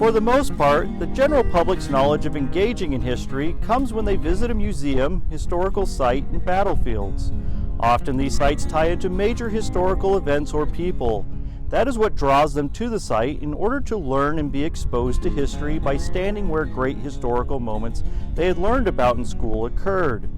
For the most part, the general public's knowledge of engaging in history comes when they visit a museum, historical site, and battlefields. Often these sites tie into major historical events or people. That is what draws them to the site in order to learn and be exposed to history by standing where great historical moments they had learned about in school occurred.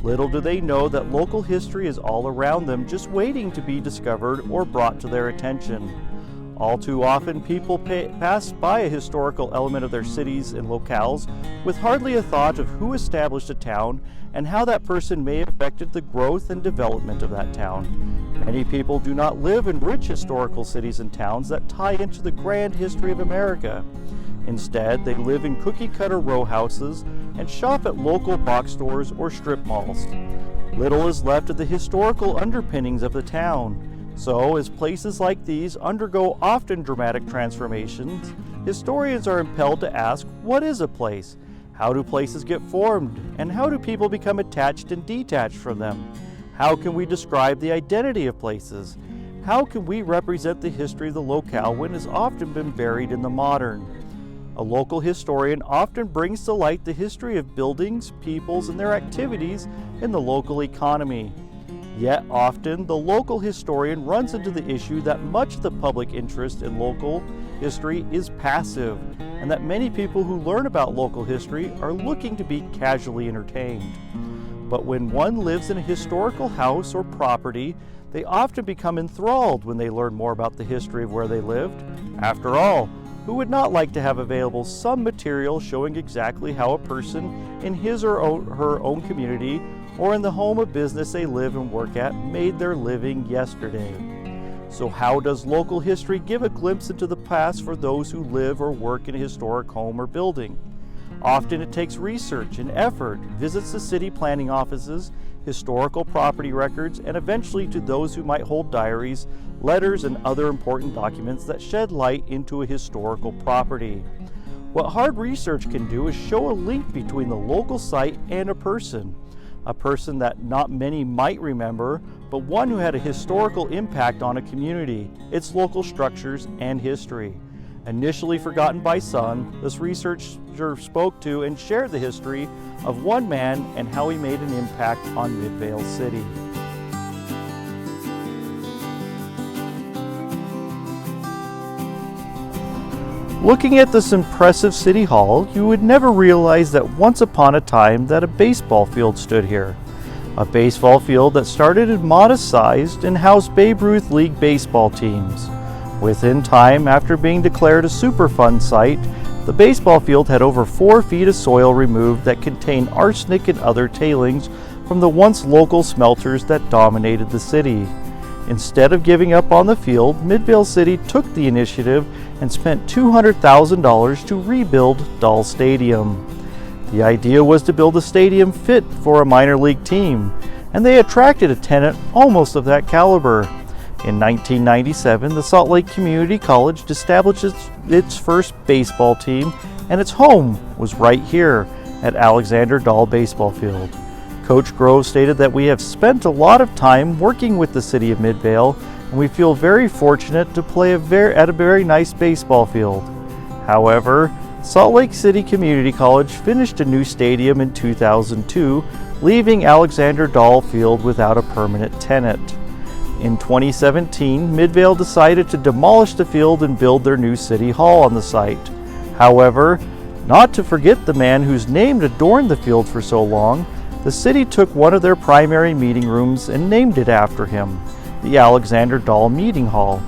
Little do they know that local history is all around them, just waiting to be discovered or brought to their attention. All too often, people pass by a historical element of their cities and locales with hardly a thought of who established a town and how that person may have affected the growth and development of that town. Many people do not live in rich historical cities and towns that tie into the grand history of America. Instead, they live in cookie-cutter row houses and shop at local box stores or strip malls. Little is left of the historical underpinnings of the town. So, as places like these undergo often dramatic transformations, historians are impelled to ask, what is a place? How do places get formed? And how do people become attached and detached from them? How can we describe the identity of places? How can we represent the history of the locale when it has often been buried in the modern? A local historian often brings to light the history of buildings, peoples, and their activities in the local economy. Yet often, the local historian runs into the issue that much of the public interest in local history is passive, and that many people who learn about local history are looking to be casually entertained. But when one lives in a historical house or property, they often become enthralled when they learn more about the history of where they lived. After all, who would not like to have available some material showing exactly how a person in his or her own community or in the home of business they live and work at made their living yesterday? So how does local history give a glimpse into the past for those who live or work in a historic home or building? Often it takes research and effort, visits to city planning offices, historical property records, and eventually to those who might hold diaries, letters, and other important documents that shed light into a historical property. What hard research can do is show a link between the local site and a person that not many might remember, but one who had a historical impact on a community, its local structures, and history. Initially forgotten by some, this researcher spoke to and shared the history of one man and how he made an impact on Midvale City. Looking at this impressive city hall, you would never realize that once upon a time that a baseball field stood here. A baseball field that started in modest sized and housed Babe Ruth League baseball teams. Within time, after being declared a Superfund site, the baseball field had over 4 feet of soil removed that contained arsenic and other tailings from the once local smelters that dominated the city. Instead of giving up on the field, Midvale City took the initiative and spent $200,000 to rebuild Dahl Stadium. The idea was to build a stadium fit for a minor league team, and they attracted a tenant almost of that caliber. In 1997, the Salt Lake Community College established its first baseball team, and its home was right here at Alexander Dahl Baseball Field. Coach Grove stated that we have spent a lot of time working with the city of Midvale, and we feel very fortunate to play at a very nice baseball field. However, Salt Lake City Community College finished a new stadium in 2002, leaving Alexander Dahl Field without a permanent tenant. In 2017, Midvale decided to demolish the field and build their new city hall on the site. However, not to forget the man whose name adorned the field for so long, the city took one of their primary meeting rooms and named it after him, the Alexander Dahl Meeting Hall.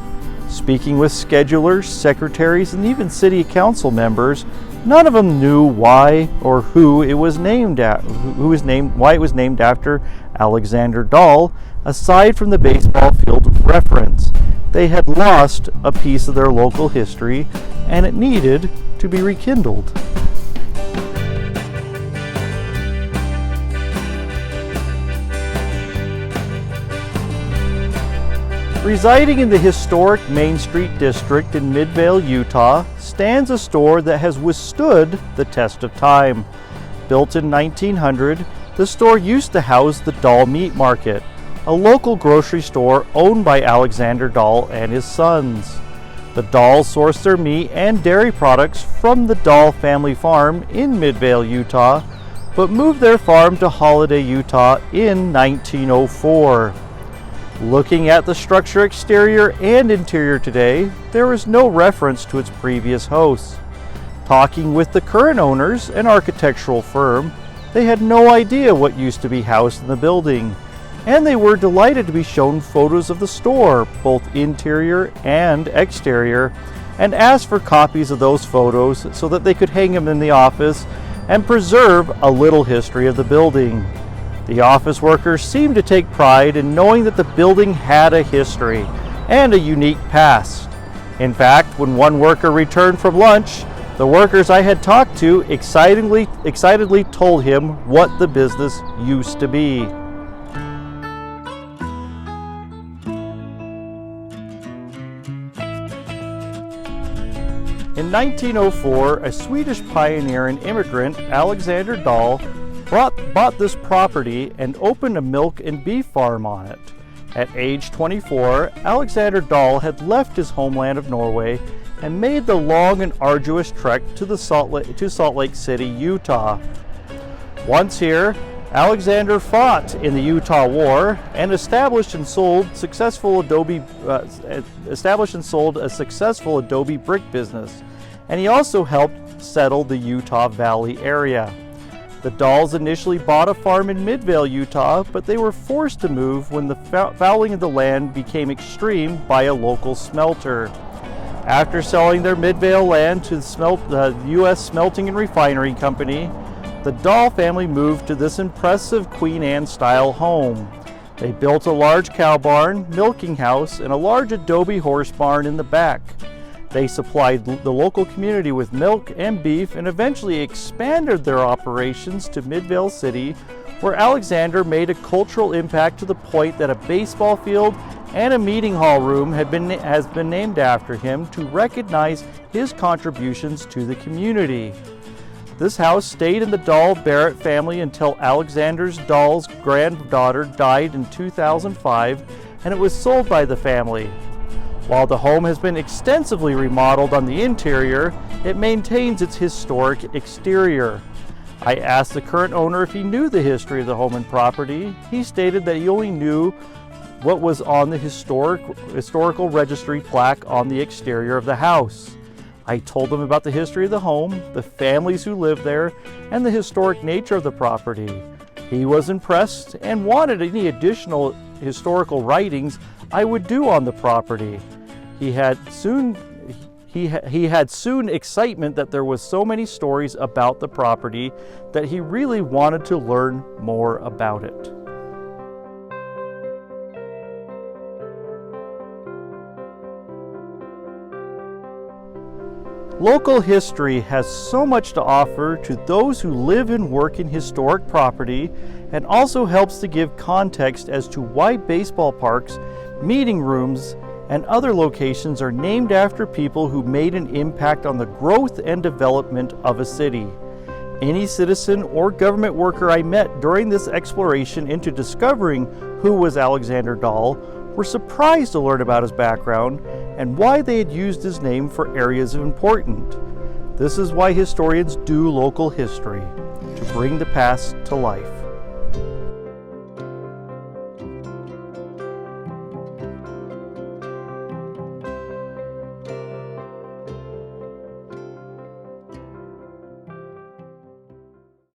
Speaking with schedulers, secretaries, and even city council members, none of them knew why or why it was named after Alexander Dahl, aside from the baseball field reference. They had lost a piece of their local history, and it needed to be rekindled. Residing in the historic Main Street District in Midvale, Utah, stands a store that has withstood the test of time. Built in 1900, the store used to house the Dahl Meat Market, a local grocery store owned by Alexander Dahl and his sons. The Dahls sourced their meat and dairy products from the Dahl family farm in Midvale, Utah, but moved their farm to Holiday, Utah in 1904. Looking at the structure exterior and interior today, there is no reference to its previous hosts. Talking with the current owners, an architectural firm, they had no idea what used to be housed in the building, and they were delighted to be shown photos of the store, both interior and exterior, and asked for copies of those photos so that they could hang them in the office and preserve a little history of the building. The office workers seemed to take pride in knowing that the building had a history and a unique past. In fact, when one worker returned from lunch, the workers I had talked to excitedly told him what the business used to be. In 1904, a Swedish pioneer and immigrant, Alexander Dahl, bought this property and opened a milk and beef farm on it. At age 24, Alexander Dahl had left his homeland of Norway and made the long and arduous trek to Salt Lake City, Utah. Once here, Alexander fought in the Utah War and established and sold a successful Adobe brick business, and he also helped settle the Utah Valley area. The Dahls initially bought a farm in Midvale, Utah, but they were forced to move when the fouling of the land became extreme by a local smelter. After selling their Midvale land to the U.S. Smelting and Refinery Company, the Dahl family moved to this impressive Queen Anne-style home. They built a large cow barn, milking house, and a large adobe horse barn in the back. They supplied the local community with milk and beef and eventually expanded their operations to Midvale City, where Alexander made a cultural impact to the point that a baseball field and a meeting hall room has been named after him to recognize his contributions to the community. This house stayed in the Dahl-Barrett family until Alexander Dahl's granddaughter died in 2005, and it was sold by the family. While the home has been extensively remodeled on the interior, it maintains its historic exterior. I asked the current owner if he knew the history of the home and property. He stated that he only knew what was on the historical registry plaque on the exterior of the house. I told him about the history of the home, the families who live there, and the historic nature of the property. He was impressed and wanted any additional historical writings I would do on the property. He had soon excitement that there was so many stories about the property that he really wanted to learn more about it. Local history has so much to offer to those who live and work in historic property, and also helps to give context as to why baseball parks, meeting rooms, and other locations are named after people who made an impact on the growth and development of a city. Any citizen or government worker I met during this exploration into discovering who was Alexander Dahl were surprised to learn about his background and why they had used his name for areas of importance. This is why historians do local history, to bring the past to life.